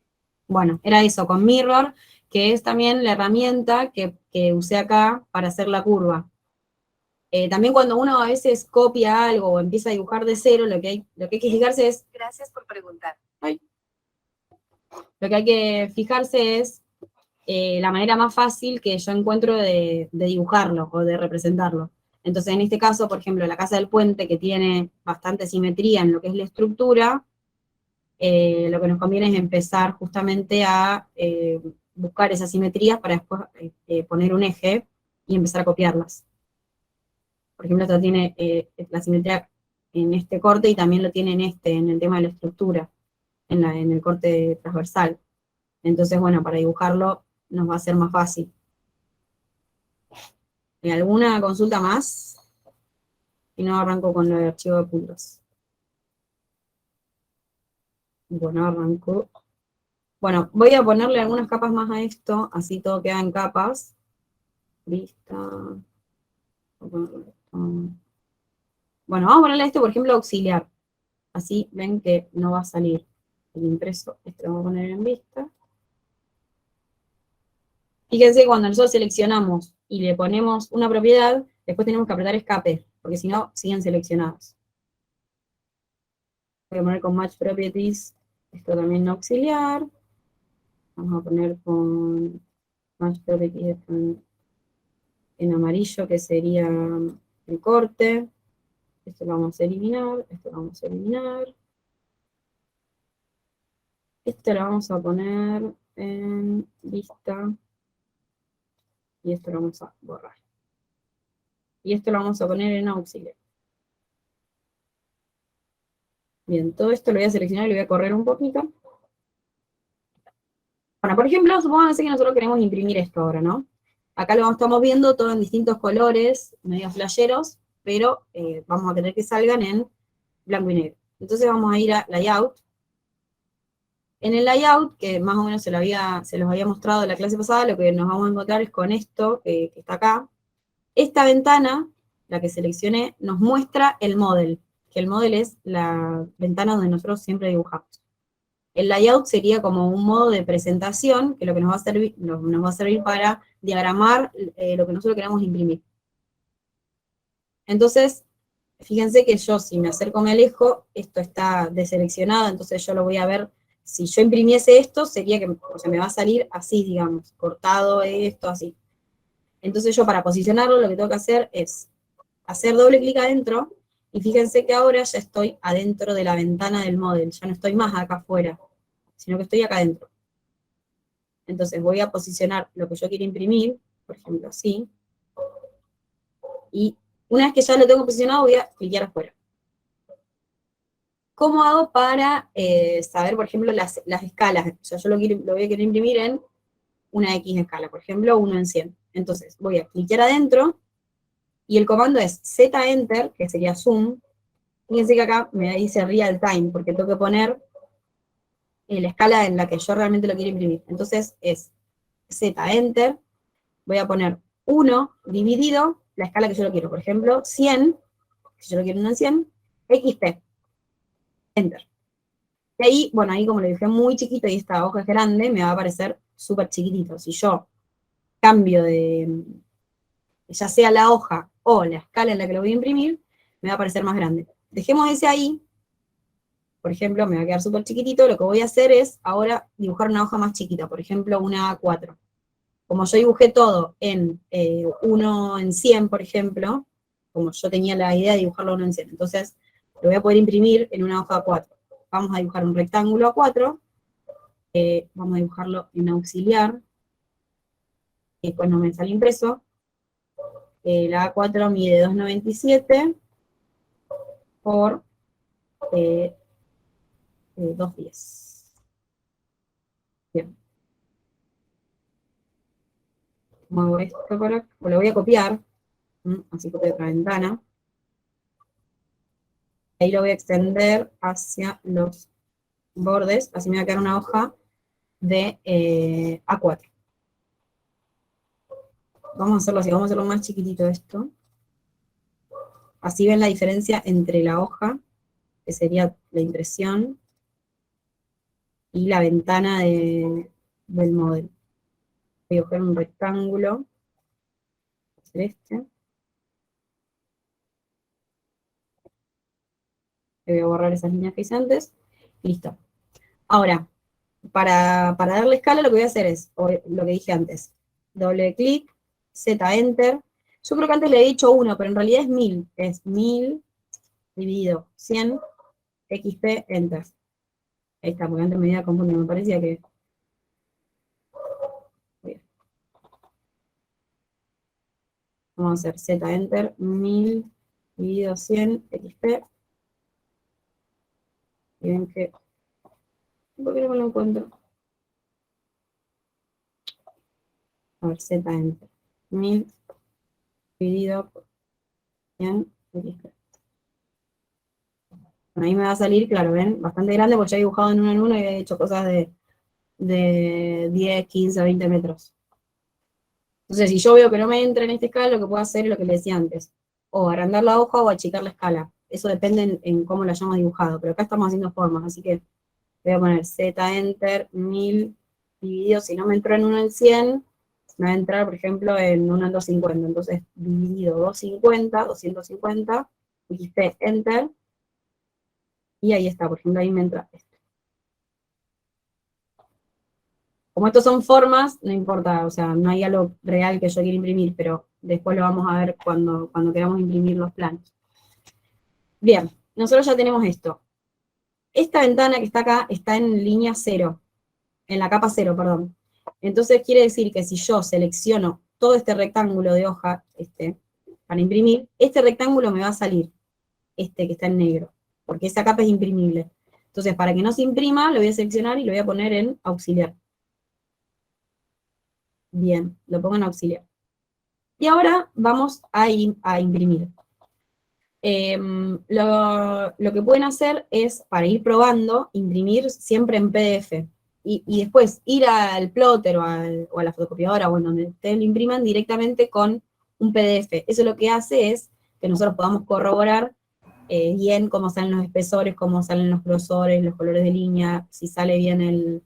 Bueno, era eso, con Mirror, que es también la herramienta que usé acá para hacer la curva. También cuando uno a veces copia algo o empieza a dibujar de cero, lo que hay que fijarse es... Gracias por preguntar. Lo que hay que fijarse es la manera más fácil que yo encuentro de dibujarlo o de representarlo. Entonces, en este caso, por ejemplo, la casa del puente, que tiene bastante simetría en lo que es la estructura, lo que nos conviene es empezar justamente a buscar esas simetrías para después poner un eje y empezar a copiarlas. Por ejemplo, esto tiene la simetría en este corte y también lo tiene en el tema de la estructura, en el corte transversal. Entonces, bueno, para dibujarlo nos va a ser más fácil. ¿Alguna consulta más? Si no, arranco con el archivo de puntos. Bueno, arranco. Bueno, voy a ponerle algunas capas más a esto, así todo queda en capas. Vista. Bueno, vamos a ponerle esto, por ejemplo, auxiliar. Así ven que no va a salir el impreso. Este lo vamos a poner en vista. Fíjense, cuando nosotros seleccionamos y le ponemos una propiedad, después tenemos que apretar escape, porque si no, siguen seleccionados. Voy a poner con Match Properties, esto también no auxiliar. Vamos a poner con Match Properties en amarillo, que sería el corte. Esto lo vamos a eliminar, esto lo vamos a eliminar. Esto lo vamos a poner en vista. Y esto lo vamos a borrar. Y esto lo vamos a poner en auxiliar. Bien, todo esto lo voy a seleccionar y lo voy a correr un poquito. Bueno, por ejemplo, supongamos que nosotros queremos imprimir esto ahora, ¿no? Acá lo estamos viendo todo en distintos colores, medio flasheros, pero vamos a querer que salgan en blanco y negro. Entonces vamos a ir a Layout. En el Layout, que más o menos se los había mostrado en la clase pasada, lo que nos vamos a encontrar es con esto que está acá. Esta ventana, la que seleccioné, nos muestra el model, que el model es la ventana donde nosotros siempre dibujamos. El layout sería como un modo de presentación, que lo que nos va a servir para diagramar lo que nosotros queramos imprimir. Entonces, fíjense que yo, si me acerco, me alejo, esto está deseleccionado, entonces yo lo voy a ver. Si yo imprimiese esto, sería que, o sea, me va a salir así, digamos, cortado esto, así. Entonces yo, para posicionarlo, lo que tengo que hacer es hacer doble clic adentro, y fíjense que ahora ya estoy adentro de la ventana del model, ya no estoy más acá afuera, sino que estoy acá adentro. Entonces voy a posicionar lo que yo quiero imprimir, por ejemplo así, y una vez que ya lo tengo posicionado voy a clicar afuera. ¿Cómo hago para saber, por ejemplo, las escalas? O sea, yo lo voy a querer imprimir en una X escala, por ejemplo, 1 en 100. Entonces voy a clicar adentro, y el comando es Z-Enter, que sería Zoom. Fíjense que acá me dice Real Time, porque tengo que poner la escala en la que yo realmente lo quiero imprimir. Entonces es Z-Enter, voy a poner 1 dividido la escala que yo lo quiero. Por ejemplo, 100, si yo lo quiero en 100, XT, Enter. Y ahí, bueno, ahí como lo dije muy chiquito y esta hoja es grande, me va a aparecer súper chiquitito. Si yo cambio de, ya sea la hoja o la escala en la que lo voy a imprimir, me va a aparecer más grande. Dejemos ese ahí. Por ejemplo, me va a quedar súper chiquitito. Lo que voy a hacer es ahora dibujar una hoja más chiquita, por ejemplo, una A4. Como yo dibujé todo en 1 en 100, por ejemplo, como yo tenía la idea de dibujarlo 1 en 100, entonces lo voy a poder imprimir en una hoja A4. Vamos a dibujar un rectángulo A4, vamos a dibujarlo en auxiliar, y después no me sale impreso. La A4 mide 2,97 por 2,10. Bien. Muevo esto por acá, lo voy a copiar, así copio otra ventana. Ahí lo voy a extender hacia los bordes, así me va a quedar una hoja de A4. Vamos a hacerlo así, vamos a hacerlo más chiquitito esto. Así ven la diferencia entre la hoja, que sería la impresión, y la ventana del modelo. Voy a buscar un rectángulo, hacer este. Le voy a borrar esas líneas que hice antes. Listo. Ahora, para darle escala lo que voy a hacer es, lo que dije antes, doble clic, Z, Enter. Yo creo que antes le he dicho 1, pero en realidad es 1000. Es 1000 dividido 100, XP, Enter. Ahí está, porque antes me iba a confundir, me parecía que... Bien. Vamos a hacer Z, Enter, 1000 dividido 100, XP. Y ven que... ¿Por qué no me lo encuentro? A ver, Z, Enter. 1000 dividido 100, XP. Bueno, ahí me va a salir, claro, ven, bastante grande porque ya he dibujado en uno y he hecho cosas de 10, 15, 20 metros. Entonces, si yo veo que no me entra en esta escala, lo que puedo hacer es lo que le decía antes. O agrandar la hoja o achicar la escala. Eso depende en cómo la hayamos dibujado. Pero acá estamos haciendo formas, así que voy a poner Z, Enter, 1000 dividido. Si no me entró en 1 en 100, me va a entrar, por ejemplo, en 1 en 250. Entonces, dividido 250, 250, XP, Enter. Y ahí está, por ejemplo, ahí me entra esto. Como estos son formas, no importa, o sea, no hay algo real que yo quiera imprimir, pero después lo vamos a ver cuando queramos imprimir los planos. Bien, nosotros ya tenemos esto. Esta ventana que está acá está en línea 0, en la capa 0, perdón. Entonces quiere decir que si yo selecciono todo este rectángulo de hoja, para imprimir, este rectángulo me va a salir, este que está en negro, porque esa capa es imprimible. Entonces, para que no se imprima, lo voy a seleccionar y lo voy a poner en auxiliar. Bien, lo pongo en auxiliar. Y ahora vamos a imprimir. Lo que pueden hacer es, para ir probando, imprimir siempre en PDF. Y después ir al plotter o a la fotocopiadora o en donde ustedes lo impriman directamente con un PDF. Eso lo que hace es que nosotros podamos corroborar bien cómo salen los espesores, cómo salen los grosores, los colores de línea, si sale bien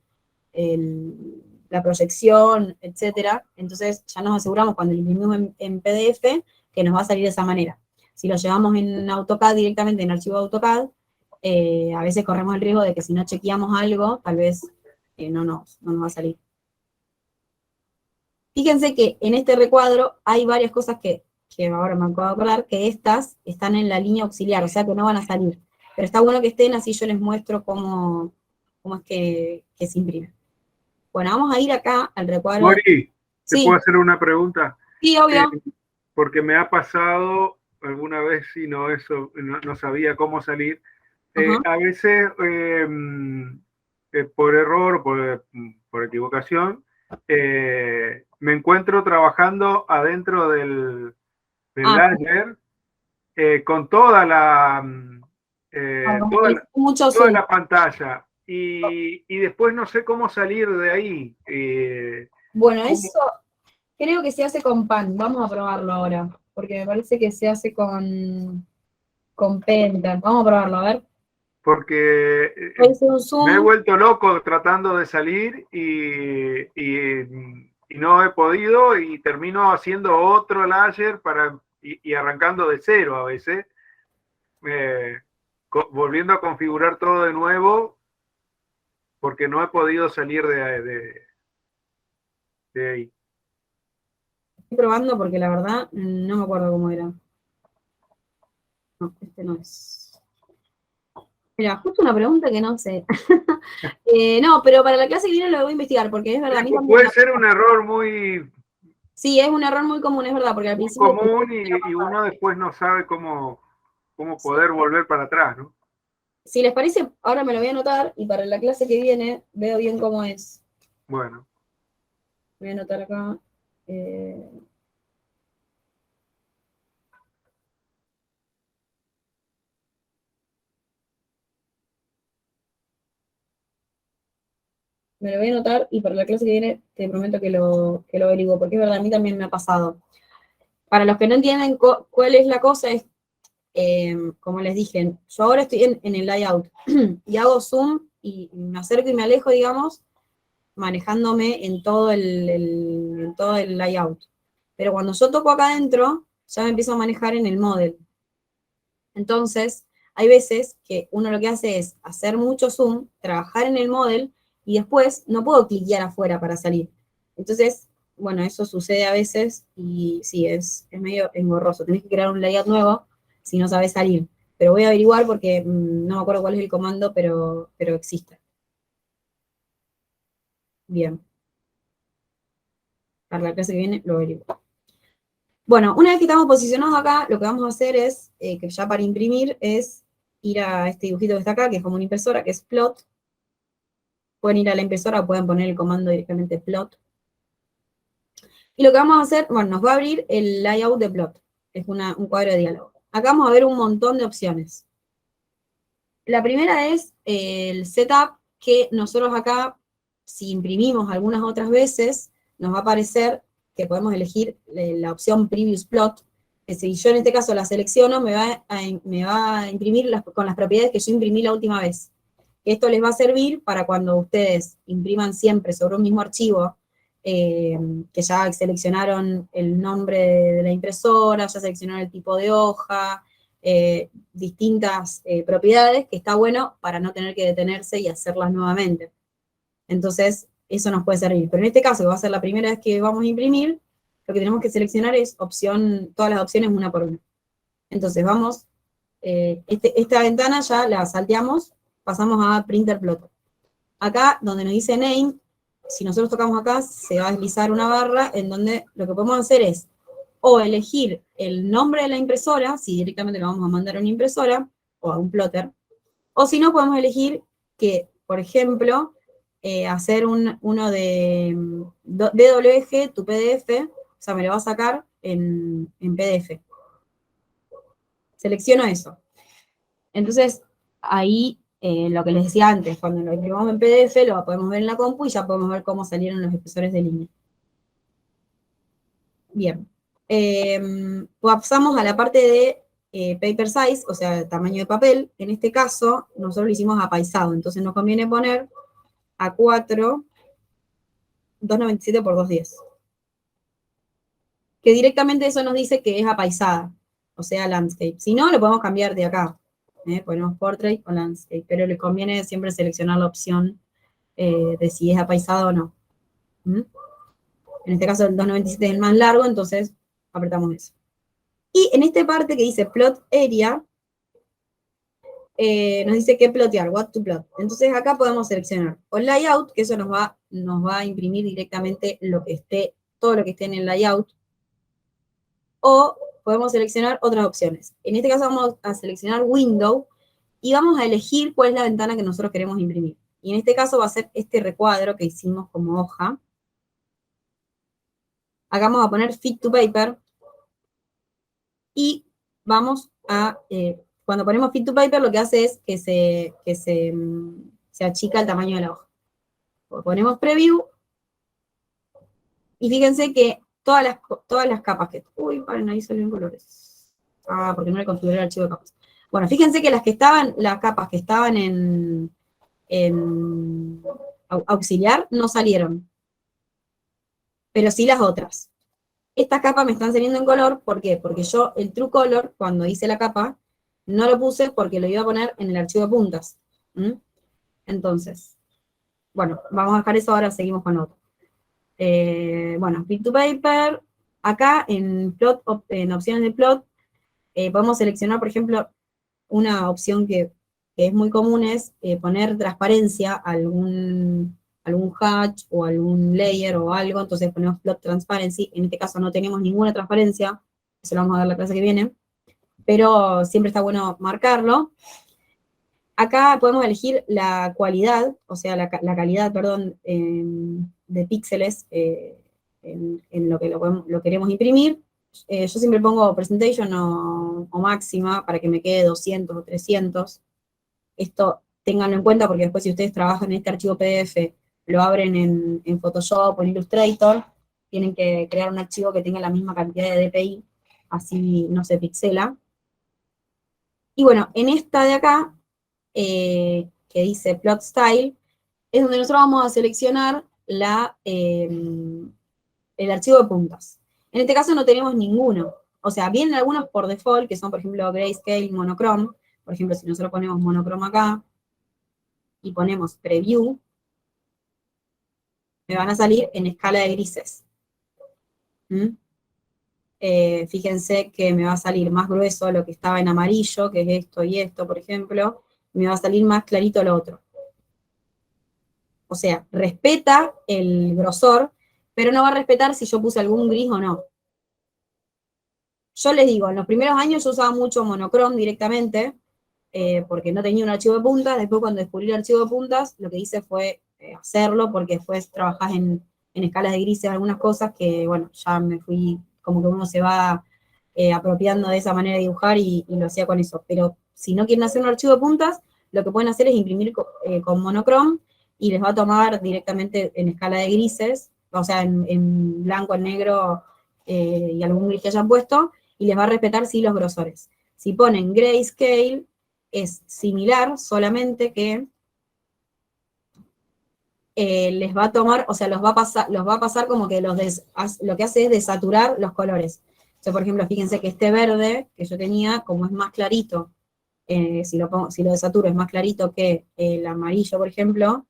la proyección, etcétera. Entonces ya nos aseguramos cuando lo imprimimos en PDF que nos va a salir de esa manera. Si lo llevamos en AutoCAD directamente, en archivo AutoCAD, a veces corremos el riesgo de que si no chequeamos algo, tal vez no nos va a salir. Fíjense que en este recuadro hay varias cosas que ahora me acabo de acordar, que estas están en la línea auxiliar, o sea que no van a salir. Pero está bueno que estén, así yo les muestro cómo es que se imprime. Bueno, vamos a ir acá al recuadro. Mori, ¿te Sí. puedo hacer una pregunta? Sí, obvio. Porque me ha pasado alguna vez y no sabía cómo salir. A veces, por error o por equivocación, me encuentro trabajando adentro del layer con toda la toda la pantalla y después no sé cómo salir de ahí. Bueno, eso creo que se hace con pan. Vamos a probarlo ahora, porque me parece que se hace con Penta. Vamos a probarlo, a ver. Porque me he vuelto loco tratando de salir y no he podido y termino haciendo otro layer y arrancando de cero a veces, volviendo a configurar todo de nuevo porque no he podido salir de ahí. Estoy probando porque la verdad no me acuerdo cómo era. No, este no es. Mira, justo una pregunta que no sé. No, pero para la clase que viene lo voy a investigar, porque es verdad. Puede ser un error muy... Sí, es un error muy común, es verdad, porque al principio... común y uno después no sabe cómo poder volver para atrás, ¿no? Si les parece, ahora me lo voy a anotar y para la clase que viene veo bien cómo es. Bueno. Voy a anotar acá. Me lo voy a anotar y para la clase que viene te prometo que lo averiguo, porque es verdad, a mí también me ha pasado. Para los que no entienden cuál es la cosa, es, como les dije, yo ahora estoy en el layout y hago zoom y me acerco y me alejo, digamos, manejándome en todo el layout. Pero cuando yo toco acá adentro, ya me empiezo a manejar en el model. Entonces, hay veces que uno lo que hace es hacer mucho zoom, trabajar en el model, y después no puedo cliquear afuera para salir. Entonces, bueno, eso sucede a veces, y sí, es medio engorroso. Tenés que crear un layout nuevo si no sabes salir. Pero voy a averiguar porque no me acuerdo cuál es el comando, pero existe. Bien. Para la clase que viene lo averiguo. Bueno, una vez que estamos posicionados acá, lo que vamos a hacer es, que ya para imprimir, es ir a este dibujito que está acá, que es como una impresora, que es plot. Pueden ir a la impresora, pueden poner el comando directamente plot. Y lo que vamos a hacer, bueno, nos va a abrir el layout de plot. Es un cuadro de diálogo. Acá vamos a ver un montón de opciones. La primera es el setup, que nosotros acá, si imprimimos algunas otras veces, nos va a aparecer que podemos elegir la opción Previous Plot, que si yo en este caso la selecciono, me va a imprimir con las propiedades que yo imprimí la última vez. Esto les va a servir para cuando ustedes impriman siempre sobre un mismo archivo, que ya seleccionaron el nombre de la impresora, ya seleccionaron el tipo de hoja, distintas propiedades, que está bueno para no tener que detenerse y hacerlas nuevamente. Entonces, eso nos puede servir. Pero en este caso, que va a ser la primera vez que vamos a imprimir, lo que tenemos que seleccionar es todas las opciones una por una. Entonces, vamos, esta ventana ya la salteamos, pasamos a Printer Plotter. Acá, donde nos dice Name, si nosotros tocamos acá, se va a deslizar una barra en donde lo que podemos hacer es o elegir el nombre de la impresora, si directamente lo vamos a mandar a una impresora, o a un plotter, o si no, podemos elegir que, por ejemplo, hacer uno de DWG, tu PDF, o sea, me lo va a sacar en PDF. Selecciono eso. Entonces, ahí, lo que les decía antes, cuando lo imprimimos en PDF, lo podemos ver en la compu y ya podemos ver cómo salieron los espesores de línea. Bien. Pasamos a la parte de paper size, o sea, tamaño de papel. En este caso, nosotros lo hicimos apaisado, entonces nos conviene poner A4, 297 por 210. Que directamente eso nos dice que es apaisada, o sea, landscape. Si no, lo podemos cambiar de acá. Ponemos portrait o landscape, pero les conviene siempre seleccionar la opción de si es apaisado o no. En este caso el 297 es el más largo, entonces apretamos eso. Y en esta parte que dice plot area, nos dice qué plotear, what to plot. Entonces acá podemos seleccionar o layout, que eso nos va a imprimir directamente todo lo que esté en el layout, o podemos seleccionar otras opciones. En este caso vamos a seleccionar window y vamos a elegir cuál es la ventana que nosotros queremos imprimir. Y en este caso va a ser este recuadro que hicimos como hoja. Acá vamos a poner fit to paper y vamos a, cuando ponemos fit to paper lo que hace es que se achica el tamaño de la hoja. Ponemos preview y fíjense que todas las capas que... Uy, paren, ahí salieron colores. Ah, porque no le configuré el archivo de capas. Bueno, fíjense que las capas que estaban en auxiliar no salieron, pero sí las otras. Estas capas me están saliendo en color, ¿por qué? Porque yo el true color, cuando hice la capa, no lo puse porque lo iba a poner en el archivo de puntas. Entonces, bueno, vamos a dejar eso, ahora seguimos con otro. Bueno, fit to paper, acá en opciones de plot, podemos seleccionar, por ejemplo, una opción que es muy común es poner transparencia a algún hatch o algún layer o algo, entonces ponemos plot transparency. En este caso no tenemos ninguna transparencia, eso lo vamos a dar la clase que viene, pero siempre está bueno marcarlo. Acá podemos elegir la cualidad, o sea, la calidad, perdón, de píxeles en lo que lo queremos imprimir. Yo siempre pongo presentation o máxima para que me quede 200 o 300. Esto ténganlo en cuenta porque después si ustedes trabajan en este archivo PDF, lo abren en Photoshop o en Illustrator, tienen que crear un archivo que tenga la misma cantidad de dpi, así no se pixela. Y bueno, en esta de acá, que que dice Plot Style, es donde nosotros vamos a seleccionar el archivo de puntas. En este caso no tenemos ninguno. O sea, vienen algunos por default, que son, por ejemplo, Grayscale, Monochrome. Por ejemplo, si nosotros ponemos Monochrome acá, y ponemos Preview, me van a salir en escala de grises. Fíjense que me va a salir más grueso lo que estaba en amarillo, que es esto y esto, por ejemplo, y me va a salir más clarito lo otro. O sea, respeta el grosor, pero no va a respetar si yo puse algún gris o no. Yo les digo, en los primeros años yo usaba mucho Monochrome directamente, porque no tenía un archivo de puntas. Después, cuando descubrí el archivo de puntas, lo que hice fue hacerlo, porque después trabajás en escalas de grises algunas cosas que, bueno, ya me fui, como que uno se va apropiando de esa manera de dibujar y lo hacía con eso. Pero si no quieren hacer un archivo de puntas, lo que pueden hacer es imprimir con Monochrome y les va a tomar directamente en escala de grises, o sea, en blanco, en negro y algún gris que hayan puesto, y les va a respetar, sí, los grosores. Si ponen Grayscale, es similar, solamente que les va a tomar, o sea, los va a pasar como que lo que hace es desaturar los colores. O sea, por ejemplo, fíjense que este verde que yo tenía, como es más clarito, si lo desaturo es más clarito que el amarillo, por ejemplo,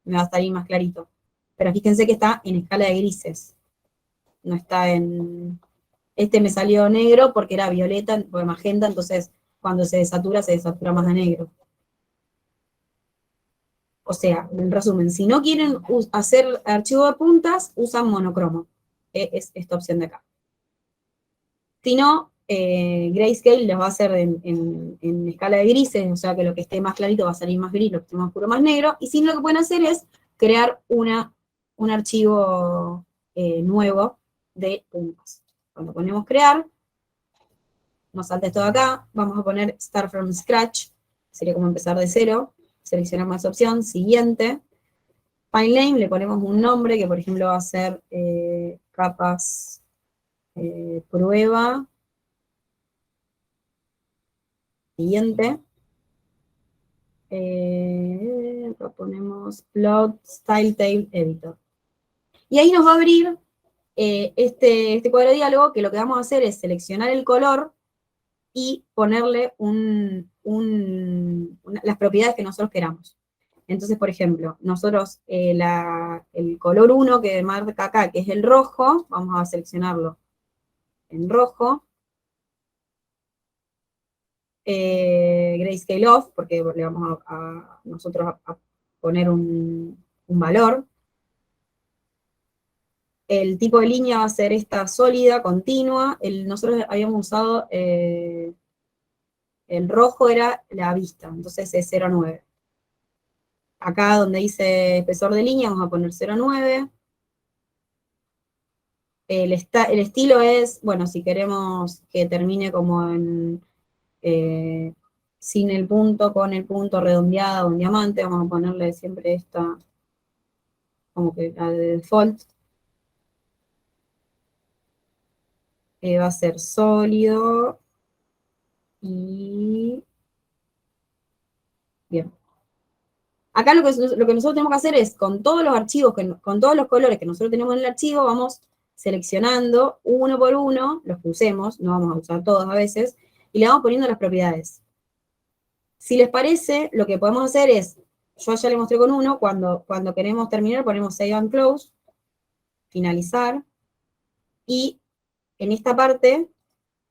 me va a salir más clarito. Pero fíjense que está en escala de grises. No está en... Este me salió negro porque era violeta, porque magenta, entonces cuando se desatura más de negro. O sea, en resumen, si no quieren hacer archivo de puntas, usan monocromo. Es esta opción de acá. Si no, Grayscale les va a hacer en escala de grises, o sea que lo que esté más clarito va a salir más gris, lo que esté más oscuro más negro, y si no, lo que pueden hacer es crear un archivo nuevo de puntas. Cuando ponemos crear, nos salta esto de acá, vamos a poner Start from Scratch, sería como empezar de cero, seleccionamos esa opción, siguiente, File Name, le ponemos un nombre, que por ejemplo va a ser capas prueba, siguiente, acá ponemos Plot Style Table Editor. Y ahí nos va a abrir este cuadro de diálogo, que lo que vamos a hacer es seleccionar el color y ponerle las propiedades que nosotros queramos. Entonces, por ejemplo, nosotros el color 1 que marca acá, que es el rojo, vamos a seleccionarlo en rojo. Grayscale off, porque le vamos nosotros a poner un valor. El tipo de línea va a ser esta sólida, continua. Nosotros habíamos usado, el rojo era la vista, entonces es 0,9. Acá donde dice espesor de línea vamos a poner 0,9. El estilo es, bueno, si queremos que termine como en, sin el punto, con el punto, redondeada o un diamante, vamos a ponerle siempre esta, como que la de default. Va a ser sólido y... Bien. Acá lo que nosotros tenemos que hacer es, con todos los archivos, con todos los colores que nosotros tenemos en el archivo, vamos seleccionando uno por uno, los que usemos, no vamos a usar todos a veces, y le vamos poniendo las propiedades. Si les parece, lo que podemos hacer es, yo ya le mostré con uno, cuando queremos terminar ponemos Save and Close, finalizar, y en esta parte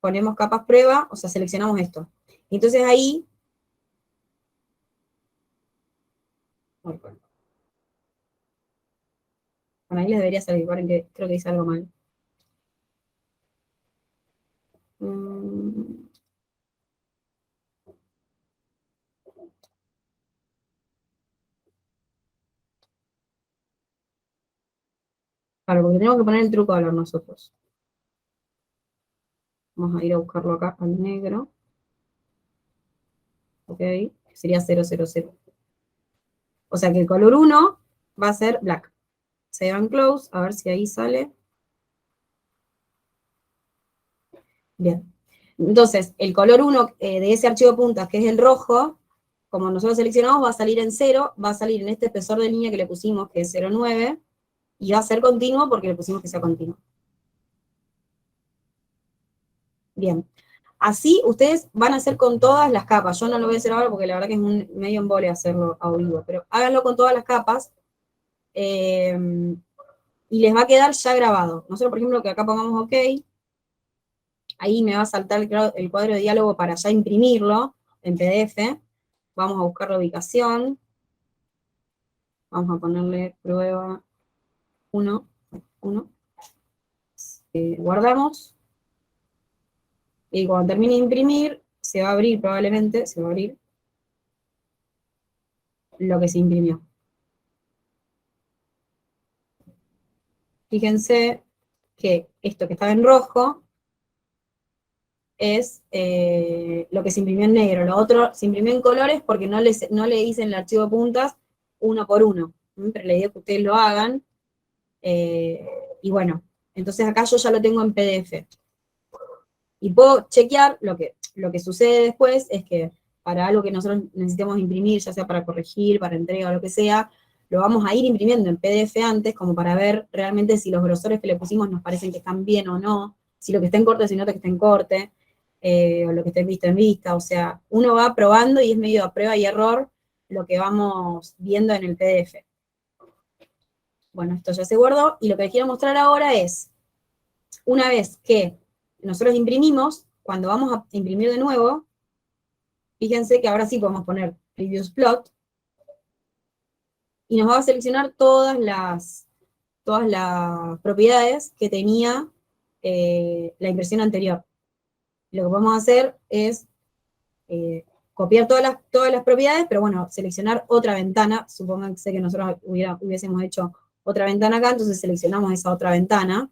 ponemos capas prueba, o sea, seleccionamos esto. Entonces ahí... Bueno, ahí les debería salir, que creo que hice algo mal. Claro, porque tenemos que poner el true color nosotros. Vamos a ir a buscarlo acá al negro. Ok, sería 000. O sea que el color 1 va a ser black. Save and close, a ver si ahí sale. Bien. Entonces, el color 1 de ese archivo de puntas, que es el rojo, como nosotros seleccionamos, va a salir en 0, va a salir en este espesor de línea que le pusimos, que es 0,9, y va a ser continuo porque le pusimos que sea continuo. Bien. Así ustedes van a hacer con todas las capas. Yo no lo voy a hacer ahora porque la verdad que es medio embole hacerlo a vivo, pero háganlo con todas las capas y les va a quedar ya grabado. Nosotros, por ejemplo, que acá pongamos OK, ahí me va a saltar el cuadro de diálogo para ya imprimirlo en PDF. Vamos a buscar la ubicación. Vamos a ponerle prueba 1. Guardamos. Y cuando termine de imprimir, se va a abrir probablemente, se va a abrir lo que se imprimió. Fíjense que esto que estaba en rojo es lo que se imprimió en negro. Lo otro se imprimió en colores porque no le hice en el archivo de puntas uno por uno. Pero la idea es que ustedes lo hagan. Y bueno, entonces acá yo ya lo tengo en PDF. Y puedo chequear lo que sucede después es que para algo que nosotros necesitemos imprimir, ya sea para corregir, para entrega o lo que sea, lo vamos a ir imprimiendo en PDF antes, como para ver realmente si los grosores que le pusimos nos parecen que están bien o no, si lo que está en corte se nota que está en corte, o lo que está en vista, o sea, uno va probando y es medio a prueba y error lo que vamos viendo en el PDF. Bueno, esto ya se guardó, y lo que les quiero mostrar ahora es, una vez que nosotros imprimimos, cuando vamos a imprimir de nuevo, fíjense que ahora sí podemos poner Previous Plot, y nos va a seleccionar todas las propiedades que tenía la impresión anterior. Lo que podemos hacer es copiar todas las propiedades, pero bueno, seleccionar otra ventana. Supónganse que nosotros hubiésemos hecho otra ventana acá, entonces seleccionamos esa otra ventana,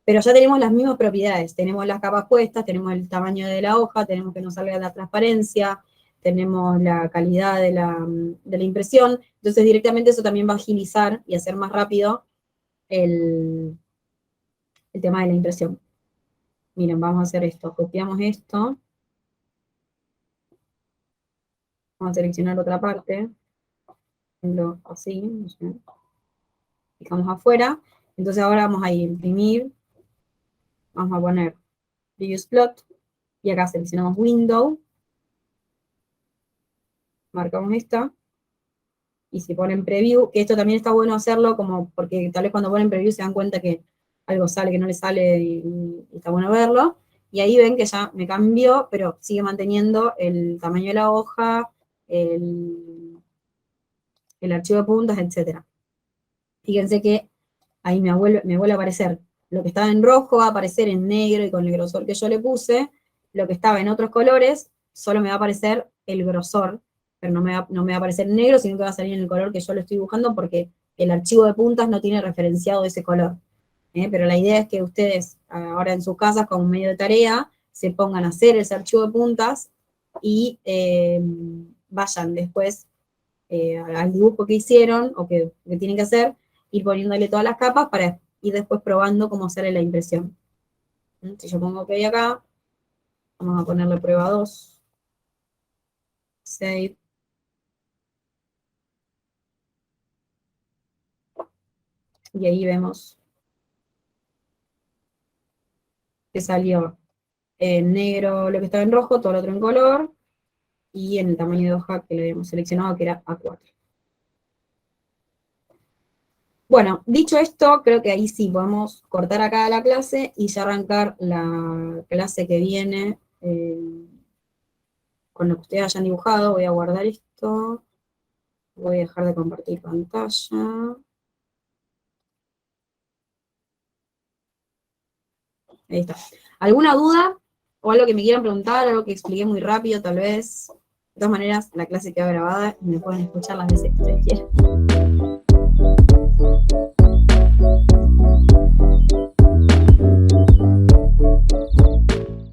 pero ya tenemos las mismas propiedades. Tenemos las capas puestas, tenemos el tamaño de la hoja, tenemos que nos salga la transparencia, tenemos la calidad de la impresión, entonces directamente eso también va a agilizar y hacer más rápido el tema de la impresión. Miren, vamos a hacer esto, copiamos esto, vamos a seleccionar otra parte, así, no sé. Fijamos afuera, entonces ahora vamos a imprimir, vamos a poner Previous Plot, y acá seleccionamos Window, marcamos esta, y si ponen Preview, que esto también está bueno hacerlo, como porque tal vez cuando ponen Preview se dan cuenta que algo sale, que no le sale, y está bueno verlo, y ahí ven que ya me cambió, pero sigue manteniendo el tamaño de la hoja, el archivo de puntas, etc. Fíjense que ahí me vuelve a aparecer lo que estaba en rojo, va a aparecer en negro, y con el grosor que yo le puse, lo que estaba en otros colores, solo me va a aparecer el grosor, pero no me va a aparecer en negro, sino que va a salir en el color que yo lo estoy dibujando, porque el archivo de puntas no tiene referenciado ese color. Pero la idea es que ustedes, ahora en sus casas, como medio de tarea, se pongan a hacer ese archivo de puntas, y vayan después al dibujo que hicieron, o que tienen que hacer, ir poniéndole todas las capas para ir después probando cómo sale la impresión. Si yo pongo OK acá, vamos a ponerle prueba 2, Save. Y ahí vemos que salió en negro lo que estaba en rojo, todo lo otro en color, y en el tamaño de hoja que le habíamos seleccionado, que era A4. Bueno, dicho esto, creo que ahí sí podemos cortar acá la clase y ya arrancar la clase que viene con lo que ustedes hayan dibujado. Voy a guardar esto, voy a dejar de compartir pantalla. Ahí está. ¿Alguna duda o algo que me quieran preguntar, algo que expliqué muy rápido tal vez? De todas maneras, la clase queda grabada y me pueden escuchar las veces que ustedes quieran.